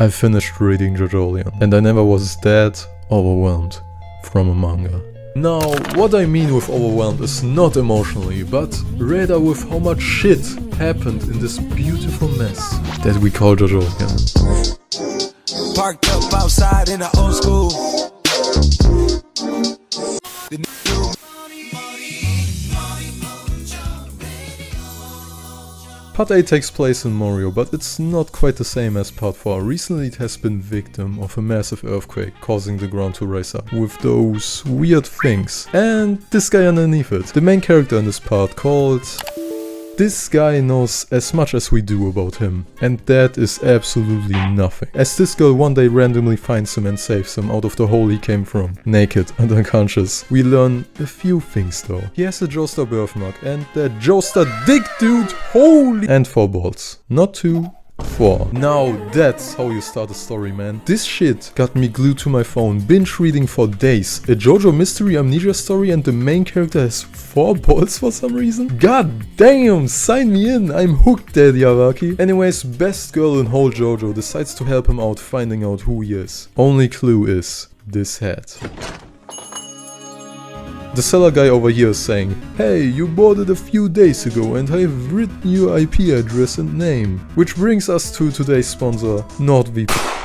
I finished reading Jojolion, and I never was that overwhelmed from a manga. Now, what I mean with overwhelmed is not emotionally, but rather with how much shit happened in this beautiful mess that we call Jojolion. Parked up outside in the old school. Part 8 takes place in Morio, but it's not quite the same as Part 4. Recently it has been victim of a massive earthquake, causing the ground to rise up with those weird things. And this guy underneath it, the main character in this part, called... This guy knows as much as we do about him, and that is absolutely nothing. As this girl one day randomly finds him and saves him out of the hole he came from, naked and unconscious. We learn a few things though. He has a Joestar birthmark, and that Joestar dick dude, holy... And 4 balls. Not 2. 4. Now that's how you start a story, man. This shit got me glued to my phone, binge reading for days. A JoJo mystery amnesia story and the main character has 4 balls for some reason? God damn, sign me in, I'm hooked, Daddy Araki. Anyways, best girl in whole JoJo decides to help him out finding out who he is. Only clue is this hat. The seller guy over here is saying, hey, you bought it a few days ago and I've written your IP address and name. Which brings us to today's sponsor, NordVPN.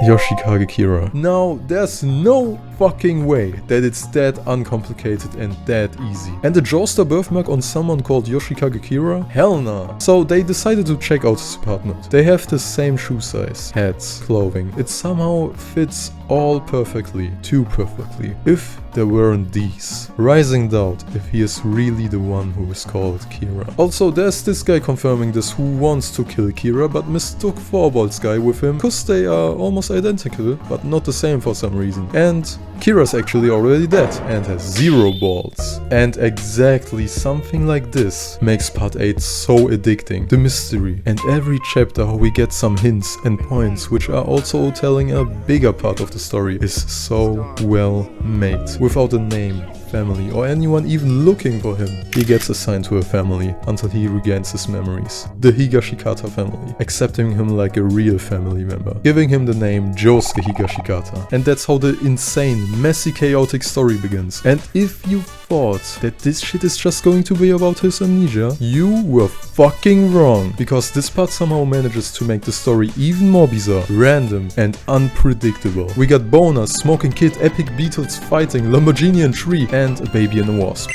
Yoshikage Kira. Now, there's no fucking way that it's that uncomplicated and that easy. And a Joestar birthmark on someone called Yoshikage Kira? Hell nah. So they decided to check out his apartment. They have the same shoe size, hats, clothing. It somehow fits all perfectly, too perfectly. If there weren't these. Rising doubt if he is really the one who is called Kira. Also, there's this guy confirming this who wants to kill Kira but mistook 4 balls guy with him cause they are almost identical but not the same for some reason. And Kira's actually already dead and has 0 balls. And exactly something like this makes part 8 so addicting. The mystery and every chapter how we get some hints and points which are also telling a bigger part of the story is so well made. Without a name, family, or anyone even looking for him, he gets assigned to a family until he regains his memories. The Higashikata family, accepting him like a real family member, giving him the name Josuke Higashikata. And that's how the insane, messy, chaotic story begins. And if you thought that this shit is just going to be about his amnesia, you were fucking wrong. Because this part somehow manages to make the story even more bizarre, random, and unpredictable. We got boners, smoking kid, epic Beatles fighting, Lamborghini and tree, and a baby and a wasp.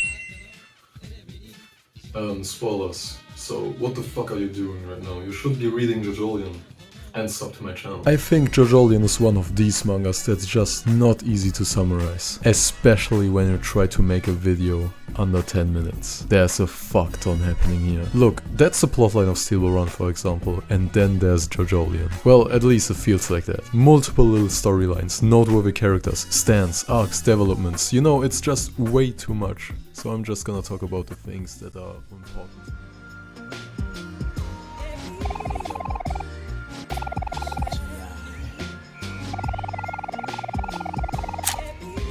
Spoilers. So, what the fuck are you doing right now? You should be reading Jojolion and sub to my channel. I think Jojolion is one of these mangas that's just not easy to summarize. Especially when you try to make a video under 10 minutes. There's a fuck ton happening here. Look, that's the plotline of Steel Ball Run, for example, and then there's Jojolion. Well, at least it feels like that. Multiple little storylines, noteworthy characters, stands, arcs, developments. You know, it's just way too much. So I'm just gonna talk about the things that are important.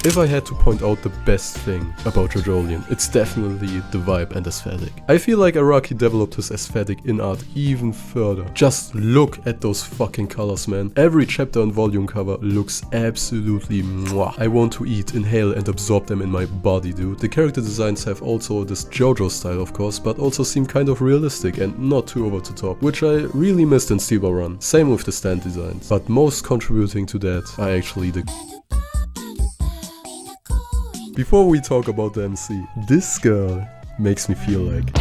If I had to point out the best thing about Jojolion, it's definitely the vibe and aesthetic. I feel like Araki developed his aesthetic in art even further. Just look at those fucking colors, man. Every chapter and volume cover looks absolutely mwah. I want to eat, inhale and absorb them in my body, dude. The character designs have also this JoJo style, of course, but also seem kind of realistic and not too over the top, which I really missed in Steel Ball Run. Same with the stand designs. But most contributing to that are actually the... Before we talk about the MC, this girl makes me feel like...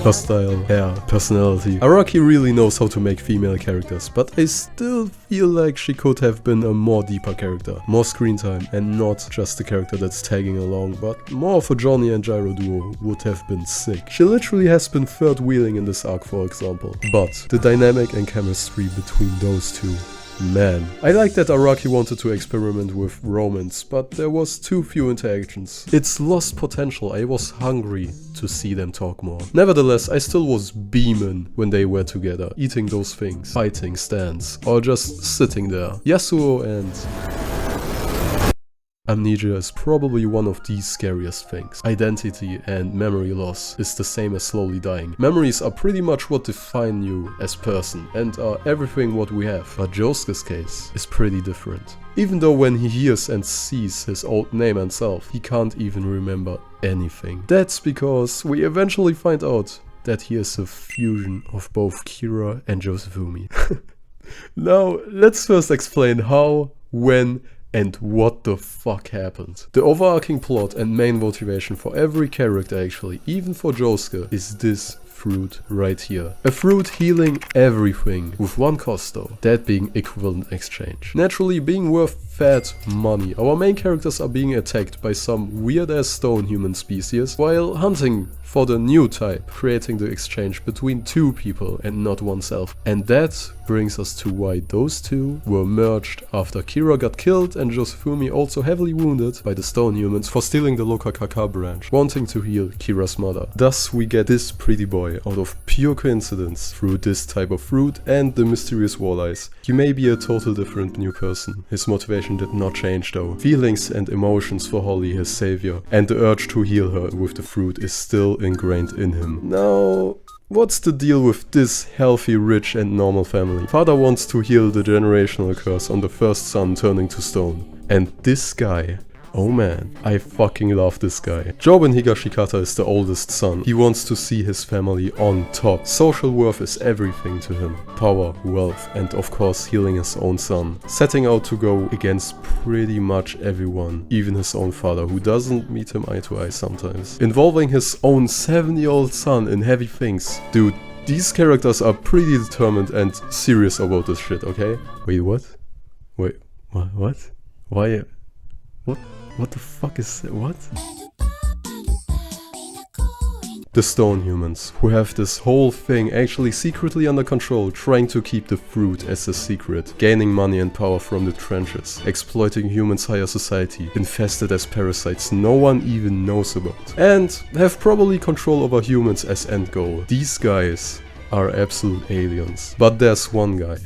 Her style, hair, personality. Araki really knows how to make female characters, but I still feel like she could have been a more deeper character. More screen time, and not just a character that's tagging along, but more of a Johnny and Gyro duo would have been sick. She literally has been third wheeling in this arc, for example. But the dynamic and chemistry between those two, man. I like that Araki wanted to experiment with romance, but there was too few interactions. It's lost potential. I was hungry to see them talk more. Nevertheless, I still was beaming when they were together, eating those things, fighting stands, or just sitting there. Yasuo and... Amnesia is probably one of the scariest things. Identity and memory loss is the same as slowly dying. Memories are pretty much what define you as person and are everything what we have. But Josuke's case is pretty different. Even though when he hears and sees his old name and self, he can't even remember anything. That's because we eventually find out that he is a fusion of both Kira and Josefumi. Now, let's first explain how, when, and what the fuck happened. The overarching plot and main motivation for every character actually, even for Josuke, is this fruit right here. A fruit healing everything, with one cost though, that being equivalent exchange. Naturally, being worth fat money, our main characters are being attacked by some weird ass stone human species while hunting for the new type, creating the exchange between two people and not oneself. And that brings us to why those two were merged after Kira got killed and Josefumi also heavily wounded by the stone humans for stealing the Lokakaka branch, wanting to heal Kira's mother. Thus we get this pretty boy out of pure coincidence through this type of fruit and the mysterious walleyes. He may be a total different new person. His motivation did not change though. Feelings and emotions for Holly, his savior, and the urge to heal her with the fruit is still ingrained in him. Now, what's the deal with this healthy, rich and normal family? Father wants to heal the generational curse on the first son turning to stone. And this guy, oh man, I fucking love this guy. Joben Higashikata is the oldest son. He wants to see his family on top. Social worth is everything to him. Power, wealth, and of course healing his own son. Setting out to go against pretty much everyone, even his own father, who doesn't meet him eye to eye sometimes. Involving his own 7-year-old son in heavy things. Dude, these characters are pretty determined and serious about this shit, okay? Wait, what? Wait, what? Why? What the fuck is that? What? The stone humans, who have this whole thing actually secretly under control, trying to keep the fruit as a secret, gaining money and power from the trenches, exploiting humans' higher society, infested as parasites no one even knows about, and have probably control over humans as end goal. These guys are absolute aliens. But there's one guy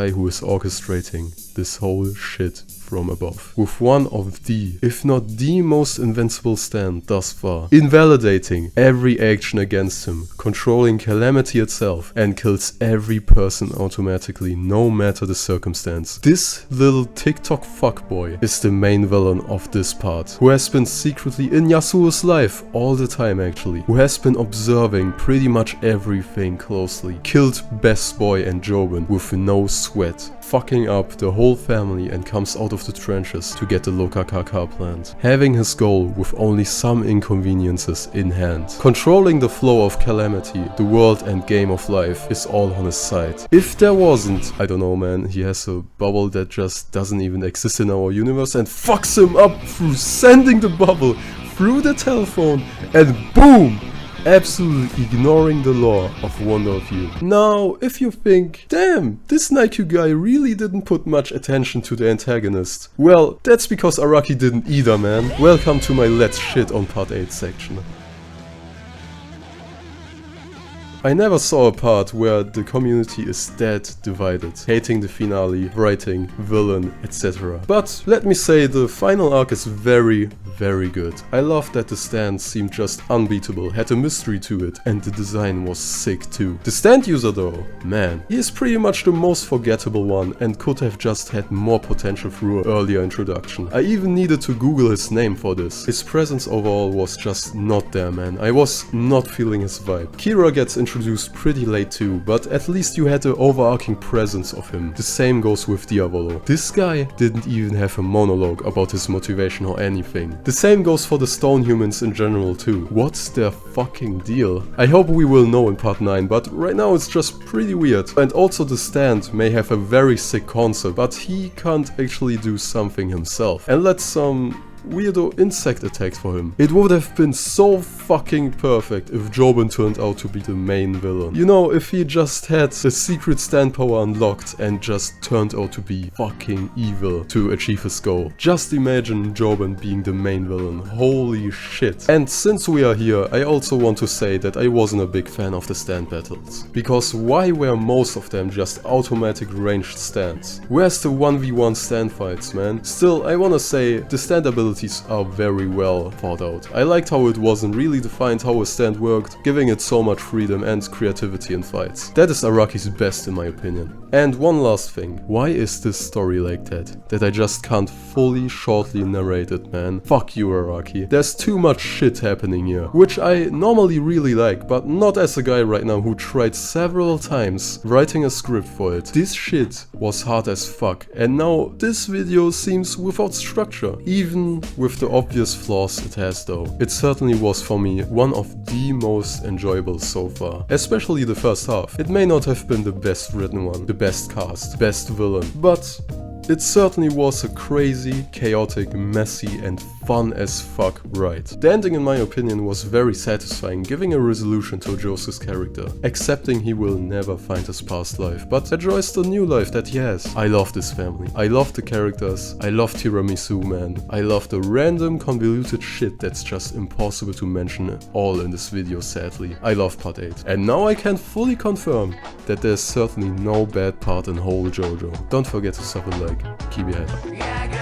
who is orchestrating this whole shit from above, with one of the, if not the most invincible stand thus far, invalidating every action against him, controlling calamity itself, and kills every person automatically, no matter the circumstance. This little TikTok fuckboy is the main villain of this part, who has been secretly in Yasuo's life all the time actually, who has been observing pretty much everything closely, killed Best Boy and Joben with no sweat, fucking up the whole family, and comes out of the trenches to get the Lokakaka plant, having his goal with only some inconveniences in hand. Controlling the flow of calamity, the world and game of life is all on his side. If there wasn't, I don't know man, he has a bubble that just doesn't even exist in our universe and fucks him up through sending the bubble through the telephone, and boom! Absolutely ignoring the law of Wonder of You. Now, if you think, damn, this Nike guy really didn't put much attention to the antagonist, well, that's because Araki didn't either, man. Welcome to my Let's Shit on Part 8 section. I never saw a part where the community is that divided, hating the finale, writing, villain, etc. But let me say, the final arc is very good. I love that the stand seemed just unbeatable, had a mystery to it, and the design was sick too. The stand user though, man, he is pretty much the most forgettable one and could have just had more potential through an earlier introduction. I even needed to Google his name for this. His presence overall was just not there, man. I was not feeling his vibe. Kira gets introduced pretty late too, but at least you had the overarching presence of him. The same goes with Diavolo. This guy didn't even have a monologue about his motivation or anything. The same goes for the stone humans in general too. What's their fucking deal? I hope we will know in part 9, but right now it's just pretty weird. And also the stand may have a very sick concept, but he can't actually do something himself. And let some weirdo insect attacks for him. It would have been so fucking perfect if Jobin turned out to be the main villain. You know, if he just had a secret stand power unlocked and just turned out to be fucking evil to achieve his goal. Just imagine Jobin being the main villain. Holy shit. And since we are here, I also want to say that I wasn't a big fan of the stand battles. Because why were most of them just automatic ranged stands? Where's the 1v1 stand fights, man? Still, I wanna say the stand abilities are very well thought out. I liked how it wasn't really defined how a stand worked, giving it so much freedom and creativity in fights. That is Araki's best in my opinion. And one last thing, why is this story like that? That I just can't fully shortly narrate it, man. Fuck you, Araki. There's too much shit happening here, which I normally really like, but not as a guy right now who tried several times writing a script for it. This shit was hard as fuck, and now this video seems without structure, even with the obvious flaws it has though. It certainly was for me one of the most enjoyable so far, especially the first half. It may not have been the best written one, the best cast, best villain, but it certainly was a crazy, chaotic, messy and fun as fuck ride. The ending in my opinion was very satisfying, giving a resolution to Josuke's character, accepting he will never find his past life, but enjoys the new life that he has. I love this family, I love the characters, I love Tiramisu, man. I love the random convoluted shit that's just impossible to mention all in this video, sadly. I love part 8. And now I can fully confirm that there's certainly no bad part in whole JoJo. Don't forget to sub and like, keep your head up.